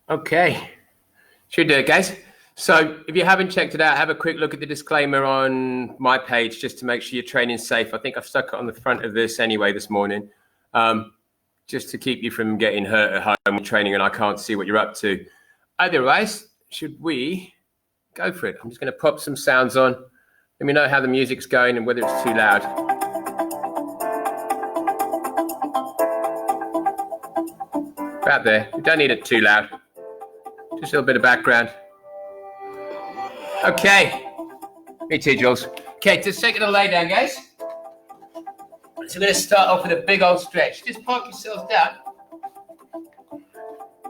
Okay, should do it, guys. So if you haven't checked it out, have a quick look at the disclaimer on my page just to make sure you're training safe. I think I've stuck it on the front of this anyway this morning, just to keep you from getting hurt at home training and I can't see what you're up to. Otherwise, should we go for it? I'm just going to pop some sounds on. Let me know how the music's going and whether it's too loud. About there. We don't need it too loud. Just a little bit of background. Okay. Me too, Jules. Okay, just taking a lay down, guys. So we're going to start off with a big old stretch. Just park yourselves down.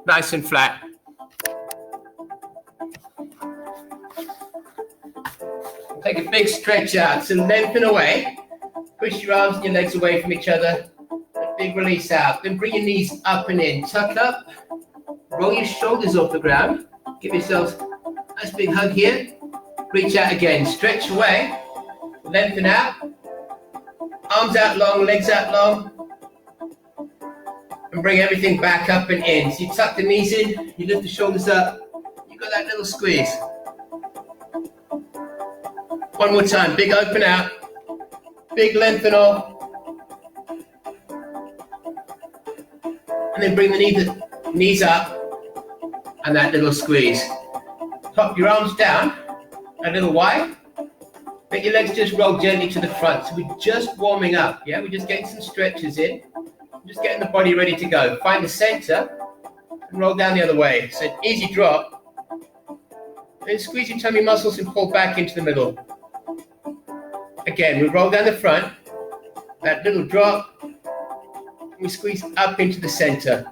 Nice and flat. Take a big stretch out. So lengthen away. Push your arms and your legs away from each other. A big release out. Then bring your knees up and in. Tuck up. Roll your shoulders off the ground. Give yourselves a nice big hug here. Reach out again. Stretch away. Lengthen out. Arms out long, legs out long. And bring everything back up and in. So you tuck the knees in. You lift the shoulders up. You got that little squeeze. One more time. Big open out. Big lengthen off. And then bring the knees up. And that little squeeze. Pop your arms down, a little wide. Let your legs just roll gently to the front. So we're just warming up, yeah? We're just getting some stretches in. Just getting the body ready to go. Find the center and roll down the other way. So an easy drop. Then squeeze your tummy muscles and pull back into the middle. Again, we roll down the front. That little drop. We squeeze up into the center.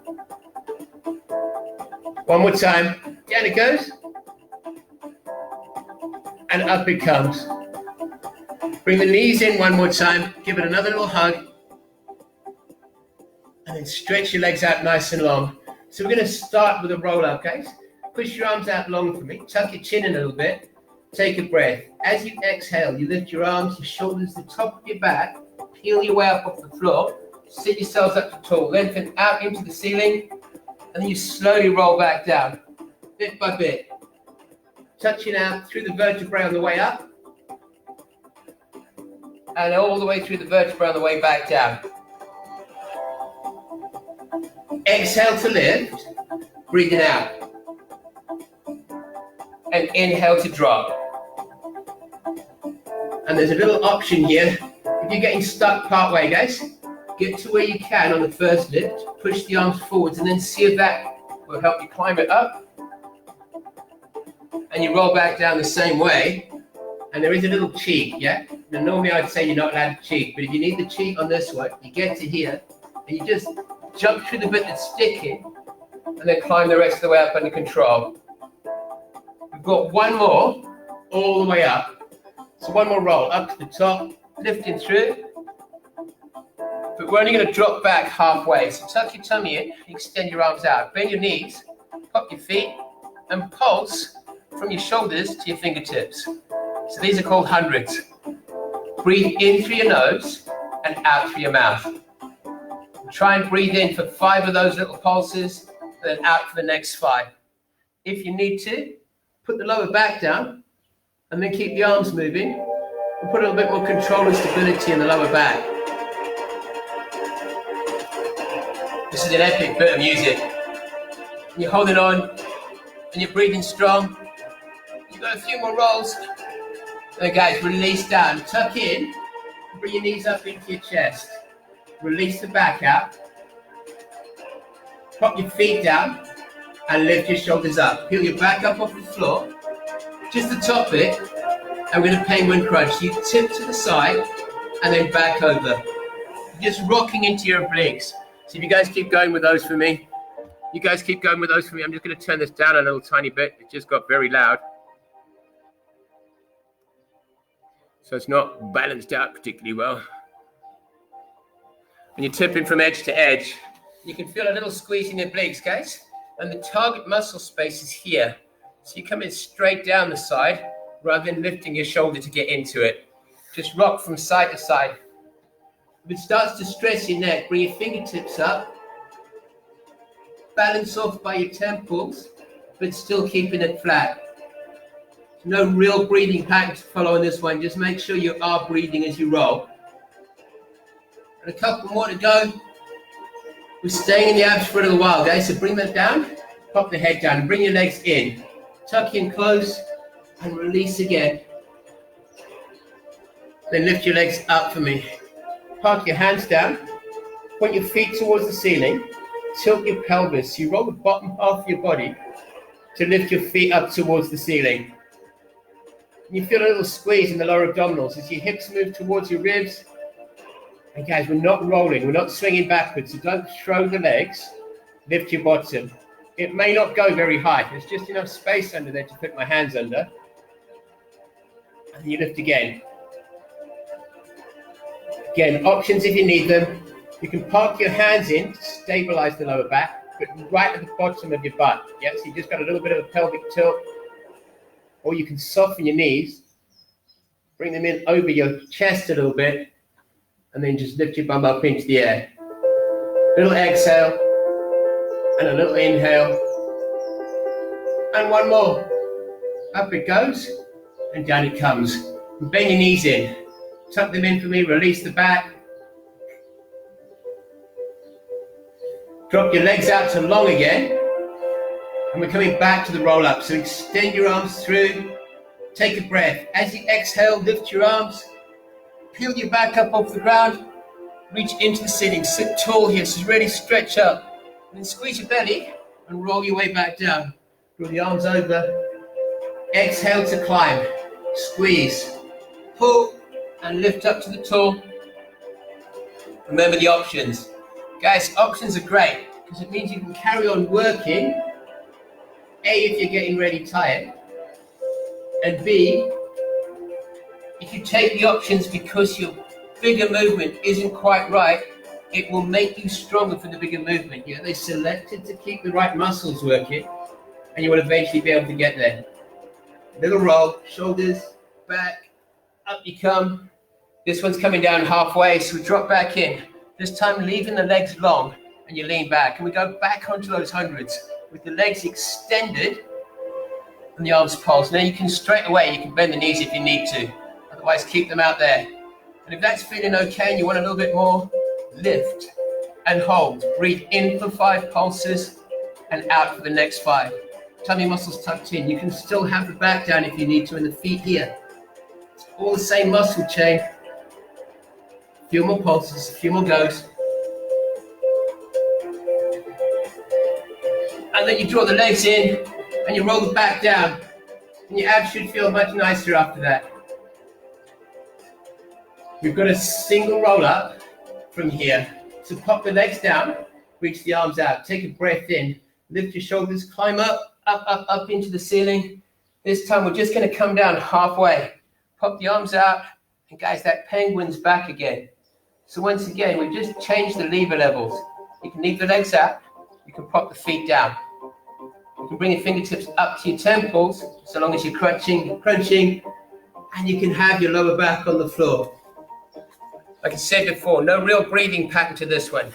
One more time. Down it goes. And up it comes. Bring the knees in one more time. Give it another little hug. And then stretch your legs out nice and long. So we're going to start with a roll up, guys. Push your arms out long for me. Tuck your chin in a little bit. Take a breath. As you exhale, you lift your arms, your shoulders, the top of your back. Peel your way up off the floor. Sit yourselves up to tall. Lengthen out into the ceiling. And then you slowly roll back down, bit by bit. Touching out through the vertebrae on the way up. And all the way through the vertebrae on the way back down. Exhale to lift. Breathing out. And inhale to drop. And there's a little option here. If you're getting stuck part way, guys, get to where you can on the first lift, push the arms forwards, and then see if that will help you climb it up. And you roll back down the same way, and there is a little cheat, yeah? Now, normally I'd say you're not allowed to cheat, but if you need the cheat on this one, you get to here, and you just jump through the bit that's sticking, and then climb the rest of the way up under control. We've got one more, all the way up. So one more roll, up to the top, lifting through. But we're only going to drop back halfway. So tuck your tummy in, extend your arms out, bend your knees, pop your feet, and pulse from your shoulders to your fingertips. So these are called hundreds. Breathe in through your nose and out through your mouth. Try and breathe in for 5 of those little pulses, and then out for the next 5. If you need to, put the lower back down, and then keep the arms moving, and put a little bit more control and stability in the lower back. This is an epic bit of music. And you're holding on, and you're breathing strong. You've got a few more rolls. There, guys, release down. Tuck in, and bring your knees up into your chest. Release the back out. Pop your feet down, and lift your shoulders up. Peel your back up off the floor. Just the top bit, and we're going to penguin crunch. So you tip to the side, and then back over. Just rocking into your obliques. So if you guys keep going with those for me, I'm just going to turn this down a little tiny bit. It just got very loud. So it's not balanced out particularly well. When you're tipping from edge to edge, you can feel a little squeeze in your obliques, guys. And the target muscle space is here. So you come in straight down the side rather than lifting your shoulder to get into it. Just rock from side to side. If it starts to stress your neck, bring your fingertips up. Balance off by your temples. but still keeping it flat. No real breathing pattern to follow on this one. Just make sure you are breathing as you roll. And a couple more to go. We're staying in the abs for a little while, guys. So bring that down, pop the head down, and bring your legs in. Tuck in close and release again. Then lift your legs up for me. Park your hands down. Point your feet towards the ceiling. Tilt your pelvis. You roll the bottom half of your body to lift your feet up towards the ceiling. You feel a little squeeze in the lower abdominals as your hips move towards your ribs. And guys, we're not rolling, we're not swinging backwards, so don't throw the legs, lift your bottom. It may not go very high, there's just enough space under there to put my hands under. And you lift again. Again, options if you need them. You can park your hands in to stabilize the lower back, but right at the bottom of your butt. Yeah, so you just got a little bit of a pelvic tilt. Or you can soften your knees, bring them in over your chest a little bit, and then just lift your bum up into the air. Little exhale, and a little inhale. And one more. Up it goes, and down it comes. And bend your knees in. Tuck them in for me, release the back. Drop your legs out to long again. And we're coming back to the roll up. So extend your arms through. Take a breath. As you exhale, lift your arms. Peel your back up off the ground. Reach into the ceiling. Sit tall here. So really stretch up. And then squeeze your belly and roll your way back down. Draw the arms over. Exhale to climb. Squeeze. Pull and lift up to the tall. Remember the options. Guys, options are great because it means you can carry on working. A, if you're getting really tired. And B, if you take the options because your bigger movement isn't quite right, it will make you stronger for the bigger movement. Yeah, they're selected to keep the right muscles working, and you will eventually be able to get there. Little roll, shoulders, back, up you come. This one's coming down halfway, so we drop back in. This time leaving the legs long, and you lean back. And we go back onto those hundreds with the legs extended and the arms pulsed. Now you can straight away, you can bend the knees if you need to. Otherwise, keep them out there. And if that's feeling okay and you want a little bit more, lift and hold. Breathe in for 5 pulses and out for the next 5. Tummy muscles tucked in. You can still have the back down if you need to and the feet here. It's all the same muscle chain. A few more pulses, a few more goes. And then you draw the legs in and you roll the back down. And your abs should feel much nicer after that. We've got a single roll up from here. So pop the legs down, reach the arms out, take a breath in, lift your shoulders, climb up into the ceiling. This time we're just going to come down halfway. Pop the arms out, and guys, that penguin's back again. So once again, we've just changed the lever levels. You can leave the legs out, you can pop the feet down. You can bring your fingertips up to your temples, so long as you're crunching, and you can have your lower back on the floor. Like I said before, no real breathing pattern to this one.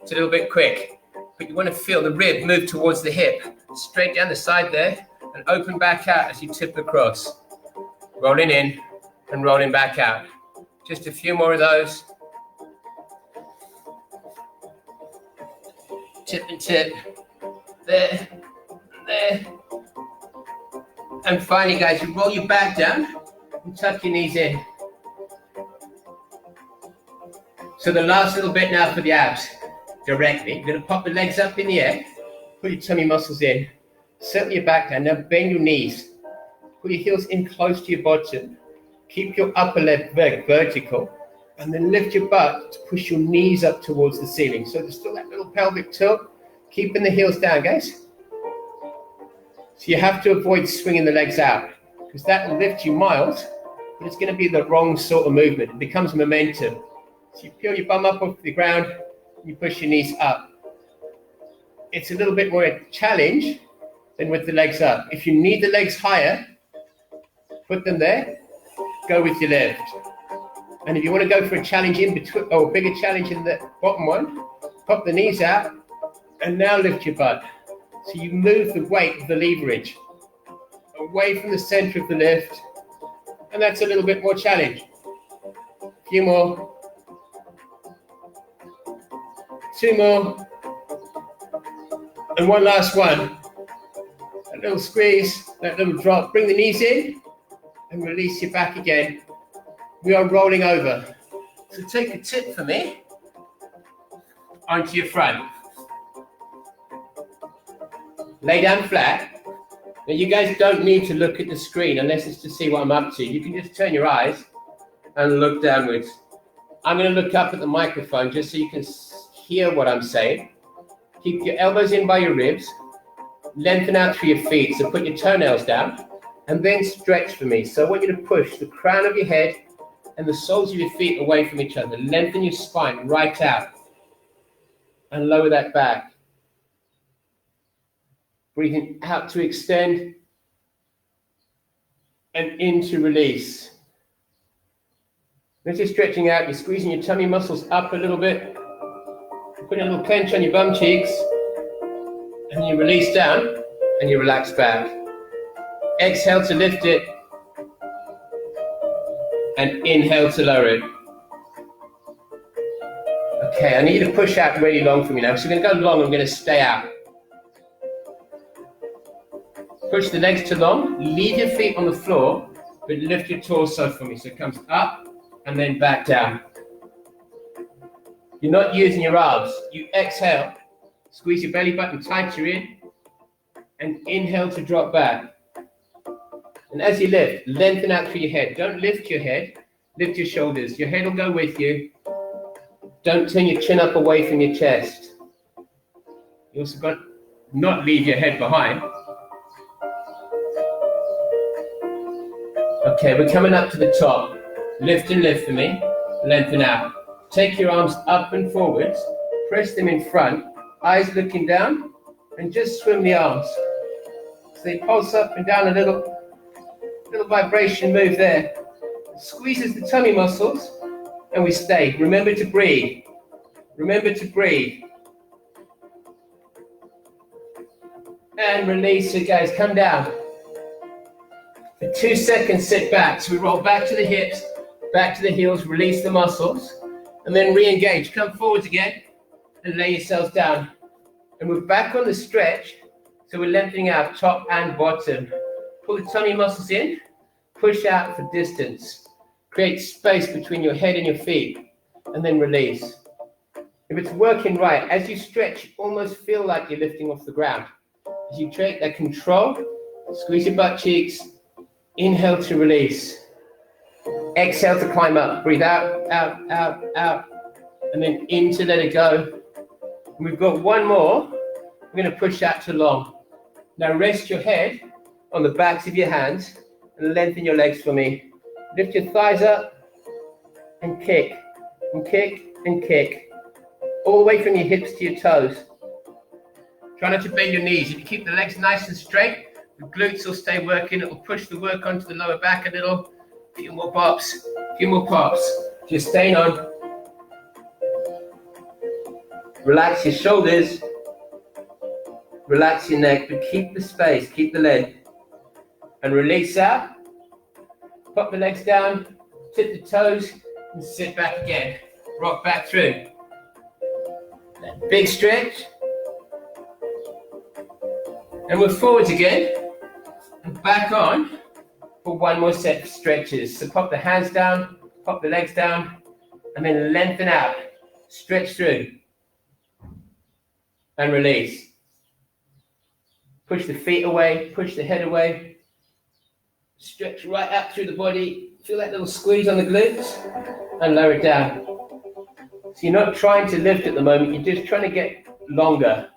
It's a little bit quick, but you want to feel the rib move towards the hip, straight down the side there, and open back out as you tip across. Rolling in and rolling back out. Just a few more of those. Tip and tip. There. And finally, guys, you roll your back down and tuck your knees in. So the last little bit now for the abs, directly. You're going to pop the legs up in the air, put your tummy muscles in, settle your back down, now bend your knees, put your heels in close to your bottom, keep your upper leg vertical, and then lift your butt to push your knees up towards the ceiling. So there's still that little pelvic tilt, keeping the heels down, guys. So you have to avoid swinging the legs out, because that will lift you miles, but it's going to be the wrong sort of movement. It becomes momentum. So you peel your bum up off the ground, and you push your knees up. It's a little bit more a challenge than with the legs up. If you need the legs higher, put them there, go with your lift. And if you want to go for a challenge in between, or a bigger challenge in the bottom one, pop the knees out, and now lift your butt. So you move the weight of the leverage away from the center of the lift, and that's a little bit more challenge. A few more. 2 more. And one last one. That little squeeze, that little drop. Bring the knees in and release your back again. We are rolling over. So take a tip for me onto your front. Lay down flat. Now you guys don't need to look at the screen unless it's to see what I'm up to. You can just turn your eyes and look downwards. I'm going to look up at the microphone just so you can hear what I'm saying. Keep your elbows in by your ribs. Lengthen out through your feet. So put your toenails down and then stretch for me. So I want you to push the crown of your head and the soles of your feet away from each other. Lengthen your spine right out and lower that back. Breathing out to extend and in to release. As you're stretching out, you're squeezing your tummy muscles up a little bit. Putting a little clench on your bum cheeks. And you release down and you relax back. Exhale to lift it. And inhale to lower it. Okay, I need you to push out really long for me now. So we're going to go long, I'm going to stay out. Push the legs to long, leave your feet on the floor, but lift your torso for me. So it comes up and then back down. You're not using your arms. You exhale, squeeze your belly button tighter in, and inhale to drop back. And as you lift, lengthen out through your head. Don't lift your head, lift your shoulders. Your head will go with you. Don't turn your chin up away from your chest. You also got to not leave your head behind. Okay, we're coming up to the top. Lift and lift for me. Lengthen out. Take your arms up and forwards. Press them in front. Eyes looking down. And just swim the arms. So they pulse up and down a little vibration move there. Squeezes the tummy muscles. And we stay. Remember to breathe. Remember to breathe. And release it, guys. Come down. For 2 seconds, sit back. So we roll back to the hips, back to the heels, release the muscles, and then re-engage. Come forwards again and lay yourselves down. And we're back on the stretch, so we're lengthening out top and bottom. Pull the tummy muscles in, push out for distance. Create space between your head and your feet, and then release. If it's working right, as you stretch, you almost feel like you're lifting off the ground. As you create that control, squeeze your butt cheeks, inhale to release. Exhale to climb up. Breathe out, out, out, out. And then in to let it go. And we've got one more. We're going to push out to long. Now rest your head on the backs of your hands and lengthen your legs for me. Lift your thighs up and kick, and kick, and kick. All the way from your hips to your toes. Try not to bend your knees. If you keep the legs nice and straight, the glutes will stay working. It will push the work onto the lower back a little. A few more pops. A few more pops. Just staying on. Relax your shoulders. Relax your neck, but keep the space. Keep the leg. And release out. Pop the legs down. Tip the toes. And sit back again. Rock back through. Big stretch. And we're forwards again. And back on for one more set of stretches. So pop the hands down, pop the legs down, and then lengthen out. Stretch through. And release. Push the feet away, push the head away. Stretch right up through the body. Feel that little squeeze on the glutes. And lower it down. So you're not trying to lift at the moment, you're just trying to get longer.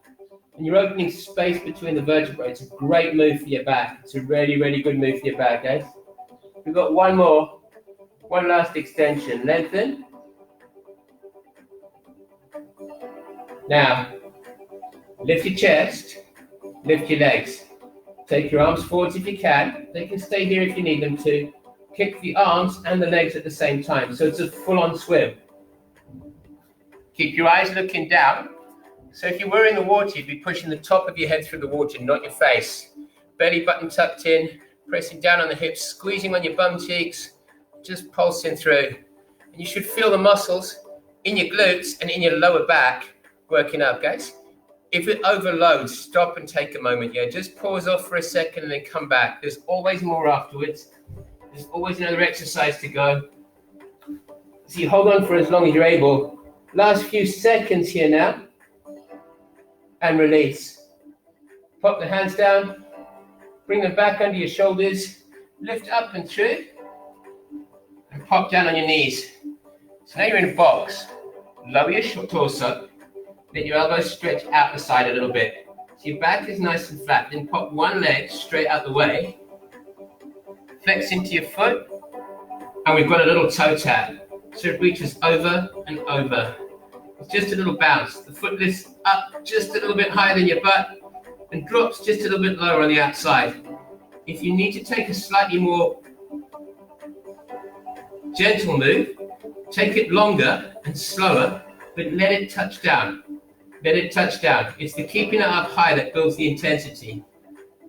And you're opening space between the vertebrae. It's a great move for your back. It's a really, really good move for your back, guys. We've got one more. One last extension. Lengthen. Now, lift your chest. Lift your legs. Take your arms forwards if you can. They can stay here if you need them to. Kick the arms and the legs at the same time. So it's a full-on swim. Keep your eyes looking down. So if you were in the water, you'd be pushing the top of your head through the water, not your face. Belly button tucked in, pressing down on the hips, squeezing on your bum cheeks, just pulsing through. And you should feel the muscles in your glutes and in your lower back working up, guys. If it overloads, stop and take a moment. Yeah, just pause off for a second and then come back. There's always more afterwards. There's always another exercise to go. So you hold on for as long as you're able. Last few seconds here now. And release. Pop the hands down. Bring them back under your shoulders. Lift up and through. And pop down on your knees. So now you're in a box. Lower your torso. Let your elbows stretch out the side a little bit. So your back is nice and flat. Then pop one leg straight out the way. Flex into your foot. And we've got a little toe tap. So it reaches over and over. It's just a little bounce. The foot lifts up just a little bit higher than your butt and drops just a little bit lower on the outside. If you need to take a slightly more gentle move, take it longer and slower, but let it touch down. Let it touch down. It's the keeping it up high that builds the intensity.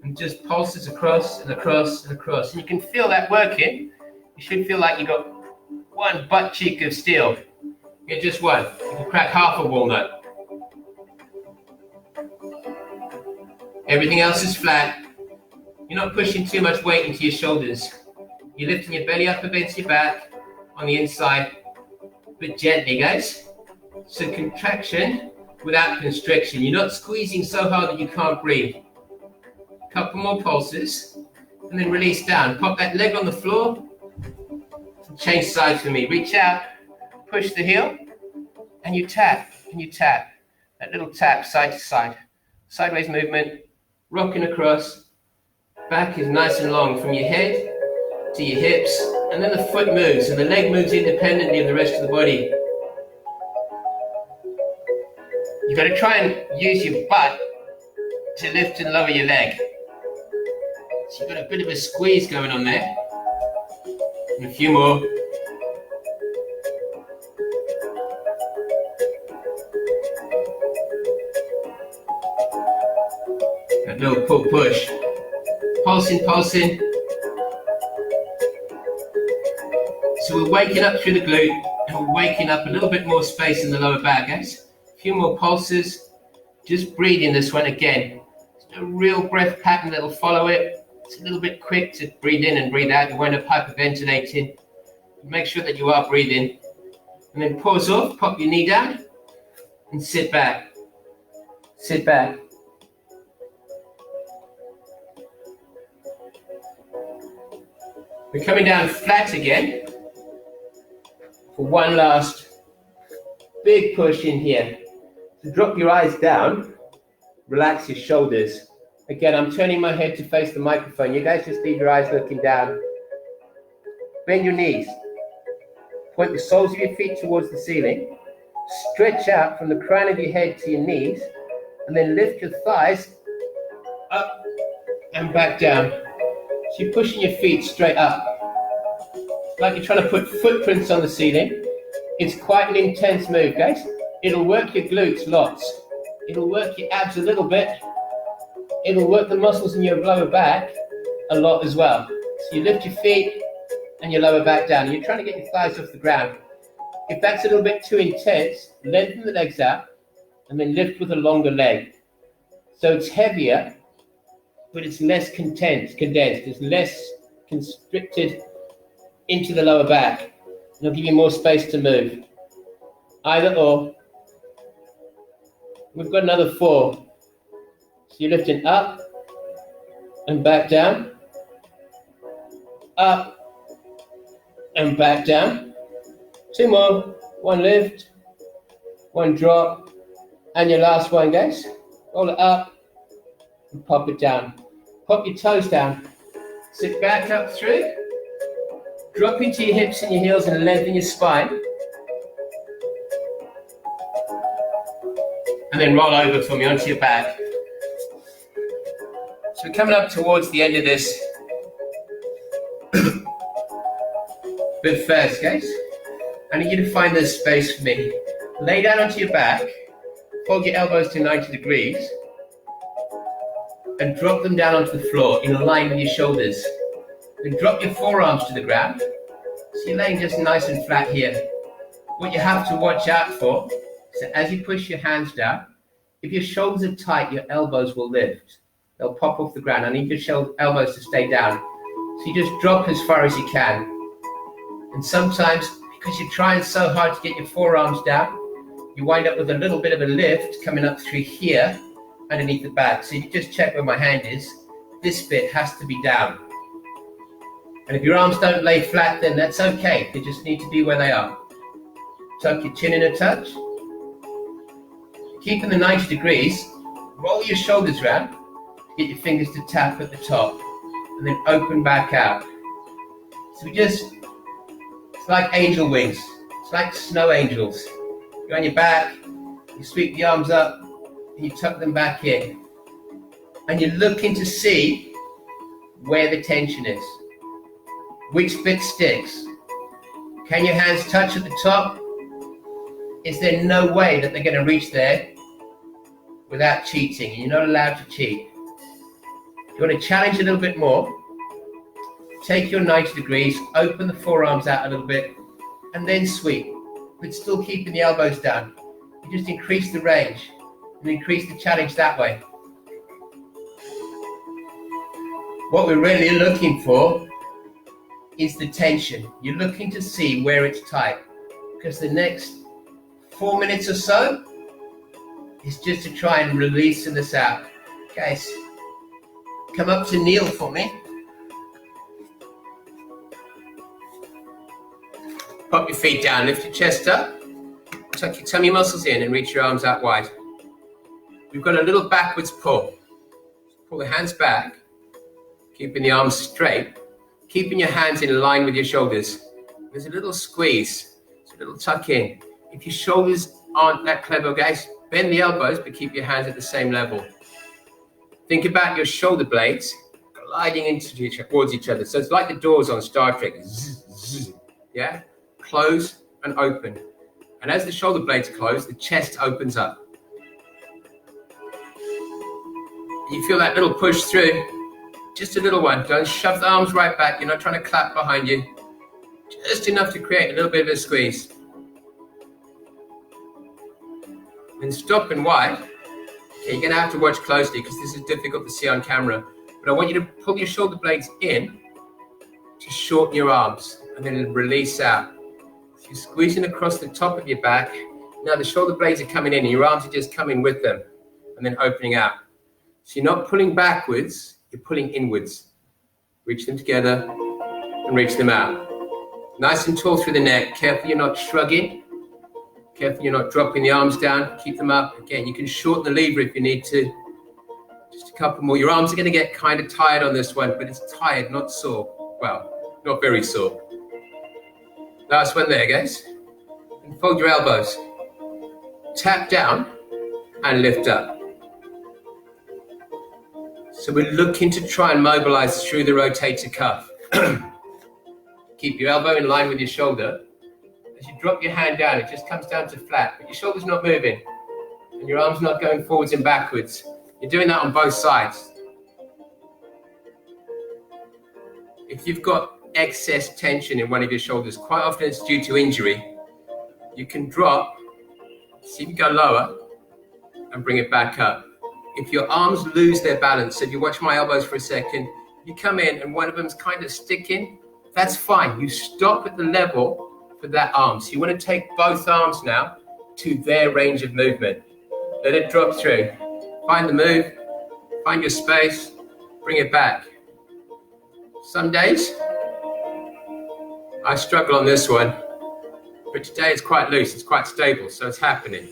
And just pulses across and across and across. And you can feel that working. You should feel like you've got one butt cheek of steel. Yeah, just one. You can crack half a walnut. Everything else is flat. You're not pushing too much weight into your shoulders. You're lifting your belly up against your back on the inside, but gently, guys. So contraction without constriction. You're not squeezing so hard that you can't breathe. Couple more pulses, and then release down. Pop that leg on the floor. Change sides for me. Reach out, push the heel, and you tap, and you tap. That little tap side to side. Sideways movement, rocking across. Back is nice and long from your head to your hips, and then the foot moves, and the leg moves independently of the rest of the body. You've got to try and use your butt to lift and lower your leg. So you've got a bit of a squeeze going on there. And a few more. That little pull push. Pulsing, pulsing. So we're waking up through the glute and we're waking up a little bit more space in the lower back, guys. A few more pulses. Just breathing this one again. There's no real breath pattern that'll follow it. It's a little bit quick to breathe in and breathe out. You won't end up hyperventilating. Make sure that you are breathing. And then pause off, pop your knee down, and sit back. Sit back. We're coming down flat again for one last big push in here. So drop your eyes down, relax your shoulders. Again, I'm turning my head to face the microphone. You guys just leave your eyes looking down. Bend your knees. Point the soles of your feet towards the ceiling. Stretch out from the crown of your head to your knees. And then lift your thighs up and back down. So you're pushing your feet straight up. Like you're trying to put footprints on the ceiling. It's quite an intense move, guys. It'll work your glutes lots. It'll work your abs a little bit. It'll work the muscles in your lower back a lot as well. So you lift your feet and your lower back down. You're trying to get your thighs off the ground. If that's a little bit too intense, lengthen the legs out and then lift with a longer leg. So it's heavier, but it's less condensed. It's less constricted into the lower back. It'll give you more space to move. Either or. We've got another 4. So you're lifting up and back down. Up and back down. 2 more. 1 lift, 1 drop. And your last one, guys. Roll it up and pop it down. Pop your toes down. Sit back up through. Drop into your hips and your heels and lengthen your spine. And then roll over for me onto your back. So we're coming up towards the end of this. But first, guys, I need you to find this space for me. Lay down onto your back. Hold your elbows to 90 degrees and drop them down onto the floor in line with your shoulders. Then drop your forearms to the ground. So you're laying just nice and flat here. What you have to watch out for is that as you push your hands down, if your shoulders are tight, your elbows will lift. They'll pop off the ground. I need your elbows to stay down. So you just drop as far as you can. And sometimes, because you're trying so hard to get your forearms down, you wind up with a little bit of a lift coming up through here, underneath the back. So you just check where my hand is. This bit has to be down. And if your arms don't lay flat, then that's okay. They just need to be where they are. Tuck your chin in a touch. Keeping the 90 degrees, roll your shoulders round. Get your fingers to tap at the top. And then open back out. So it's like angel wings. It's like snow angels. You're on your back, you sweep the arms up, and you tuck them back in. And you're looking to see where the tension is. Which bit sticks? Can your hands touch at the top? Is there no way that they're going to reach there without cheating? You're not allowed to cheat. If you want to challenge a little bit more, take your 90 degrees, open the forearms out a little bit, and then sweep, but still keeping the elbows down. You just increase the range and increase the challenge that way. What we're really looking for is the tension. You're looking to see where it's tight, because the next 4 minutes or so is just to try and release this out. Guys, come up to kneel for me. Pop your feet down, lift your chest up, tuck your tummy muscles in and reach your arms out wide. We've got a little backwards pull. Pull the hands back, keeping the arms straight, keeping your hands in line with your shoulders. There's a little squeeze, it's a little tuck in. If your shoulders aren't that clever, guys, bend the elbows, but keep your hands at the same level. Think about your shoulder blades gliding towards each other. So it's like the doors on Star Trek. Zzz, zzz, yeah? Close and open. And as the shoulder blades close, the chest opens up. You feel that little push through. Just a little one. Don't shove the arms right back. You're not trying to clap behind you. Just enough to create a little bit of a squeeze. Then stop and wide. Okay, you're going to have to watch closely because this is difficult to see on camera. But I want you to pull your shoulder blades in to shorten your arms and then release out. So you're squeezing across the top of your back. Now the shoulder blades are coming in and your arms are just coming with them and then opening out. So you're not pulling backwards, you're pulling inwards. Reach them together and reach them out. Nice and tall through the neck. Careful you're not shrugging. Careful you're not dropping the arms down. Keep them up. Again, you can shorten the lever if you need to. Just a couple more. Your arms are going to get kind of tired on this one, but it's tired, not sore. Well, not very sore. Last one there, guys. And fold your elbows. Tap down and lift up. So we're looking to try and mobilize through the rotator cuff. Keep your elbow in line with your shoulder. As you drop your hand down, it just comes down to flat, but your shoulder's not moving and your arm's not going forwards and backwards. You're doing that on both sides. If you've got excess tension in one of your shoulders, quite often it's due to injury, you can drop, see if you go lower and bring it back up. If your arms lose their balance, so if you watch my elbows for a second, you come in and one of them's kind of sticking, that's fine. You stop at the level for that arm. So you want to take both arms now to their range of movement. Let it drop through. Find the move, find your space, bring it back. Some days, I struggle on this one, but today it's quite loose, it's quite stable, so it's happening.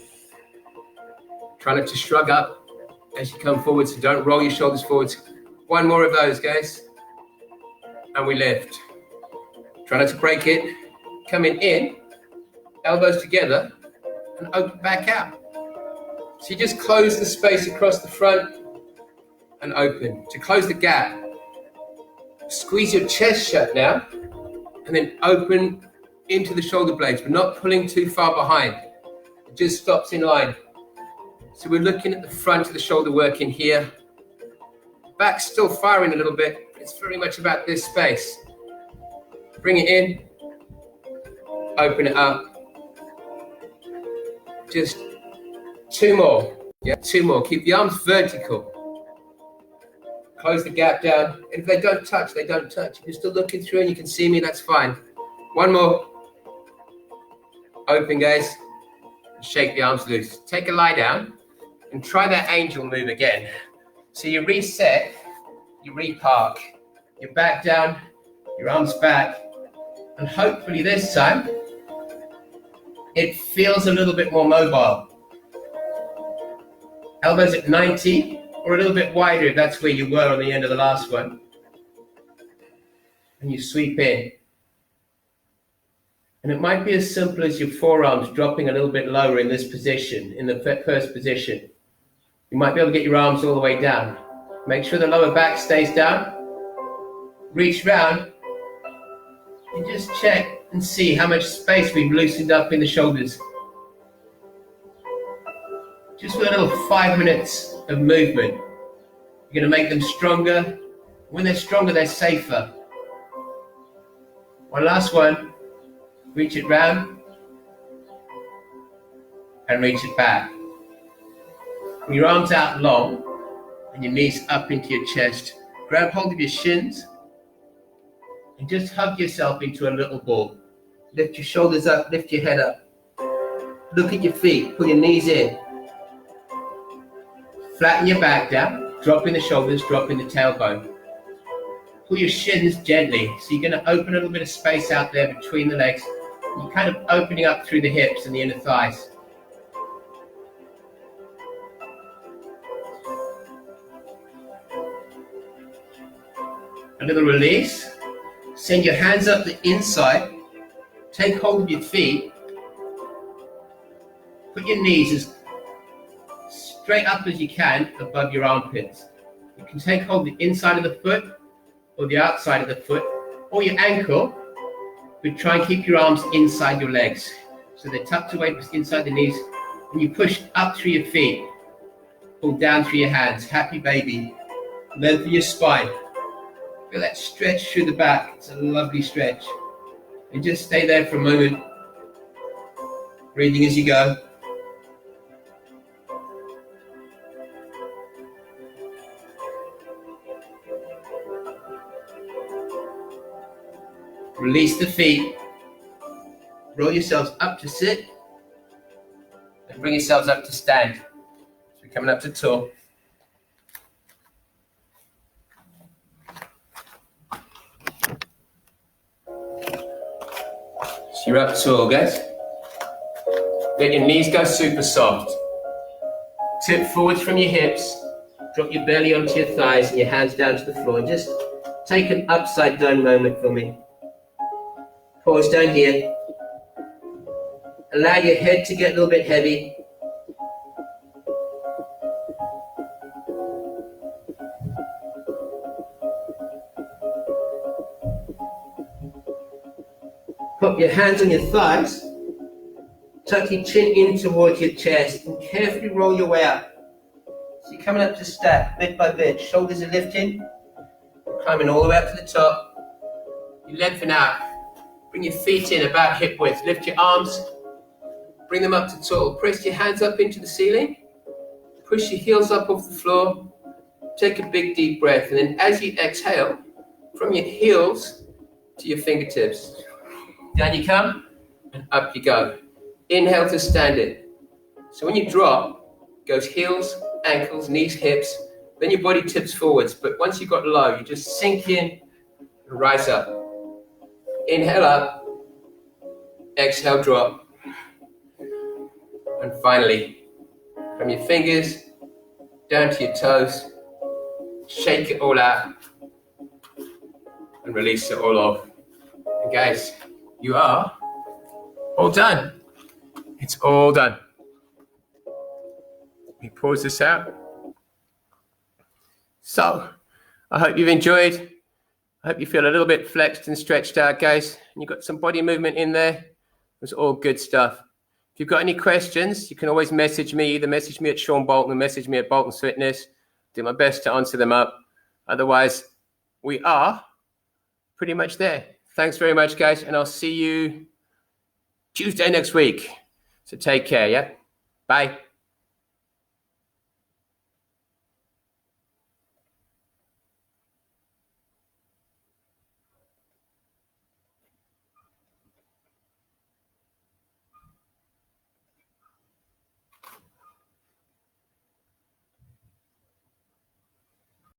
Try not to shrug up as you come forward, so don't roll your shoulders forwards. One more of those, guys. And we lift. Try not to break it. Coming in, elbows together, and open back out. So you just close the space across the front and open. To close the gap, squeeze your chest shut now, and then open into the shoulder blades, but not pulling too far behind. It just stops in line. So we're looking at the front of the shoulder working here. Back's still firing a little bit. It's very much about this space. Bring it in, open it up. Just 2 more. Yeah, 2 more. Keep the arms vertical. Close the gap down. And if they don't touch, they don't touch. If you're still looking through and you can see me, that's fine. 1 more. Open, guys. Shake the arms loose. Take a lie down and try that angel move again. So you reset, you repark, your back down, your arms back, and hopefully this time it feels a little bit more mobile. Elbows at 90 or a little bit wider if that's where you were on the end of the last one. And you sweep in. And it might be as simple as your forearms dropping a little bit lower in this position, in the first position. You might be able to get your arms all the way down. Make sure the lower back stays down. Reach round and just check and see how much space we've loosened up in the shoulders. Just for a little 5 minutes of movement. You're going to make them stronger. When they're stronger, they're safer. One last one. Reach it round and reach it back. With your arms out long and your knees up into your chest, grab hold of your shins and just hug yourself into a little ball. Lift your shoulders up, lift your head up. Look at your feet, pull your knees in. Flatten your back down, dropping the shoulders, dropping the tailbone. Pull your shins gently, so you're going to open a little bit of space out there between the legs. You're kind of opening up through the hips and the inner thighs. A little release. Send your hands up the inside. Take hold of your feet. Put your knees as straight up as you can above your armpits. You can take hold of the inside of the foot or the outside of the foot or your ankle. But try and keep your arms inside your legs. So they're tucked away inside the knees. And you push up through your feet. Pull down through your hands. Happy baby. Lengthen your spine. Feel that stretch through the back. It's a lovely stretch. And just stay there for a moment. Breathing as you go. Release the feet. Roll yourselves up to sit. And bring yourselves up to stand. So we're coming up to tall. So you're up tall, guys. Let your knees go super soft. Tip forwards from your hips. Drop your belly onto your thighs and your hands down to the floor. And just take an upside down moment for me. Pause down here. Allow your head to get a little bit heavy. Put your hands on your thighs. Tuck your chin in towards your chest and carefully roll your way up. So you're coming up to stack bit by bit. Shoulders are lifting. Climbing all the way up to the top. You lengthen out. Bring your feet in about hip width. Lift your arms. Bring them up to tall. Press your hands up into the ceiling. Push your heels up off the floor. Take a big deep breath. And then as you exhale, from your heels to your fingertips. Down you come and up you go. Inhale to standing. So when you drop, it goes heels, ankles, knees, hips. Then your body tips forwards. But once you've got low, you just sink in and rise up. Inhale up, exhale drop, and finally, from your fingers down to your toes, shake it all out and release it all off. And guys, you are all done. It's all done. Let me pause this out. So, I hope you've enjoyed. I hope you feel a little bit flexed and stretched out, guys. And you've got some body movement in there. It's all good stuff. If you've got any questions, you can always message me. Either message me at Sean Bolton or message me at Bolton's Fitness. Do my best to answer them up. Otherwise, we are pretty much there. Thanks very much, guys, and I'll see you Tuesday next week. So take care, yeah? Bye.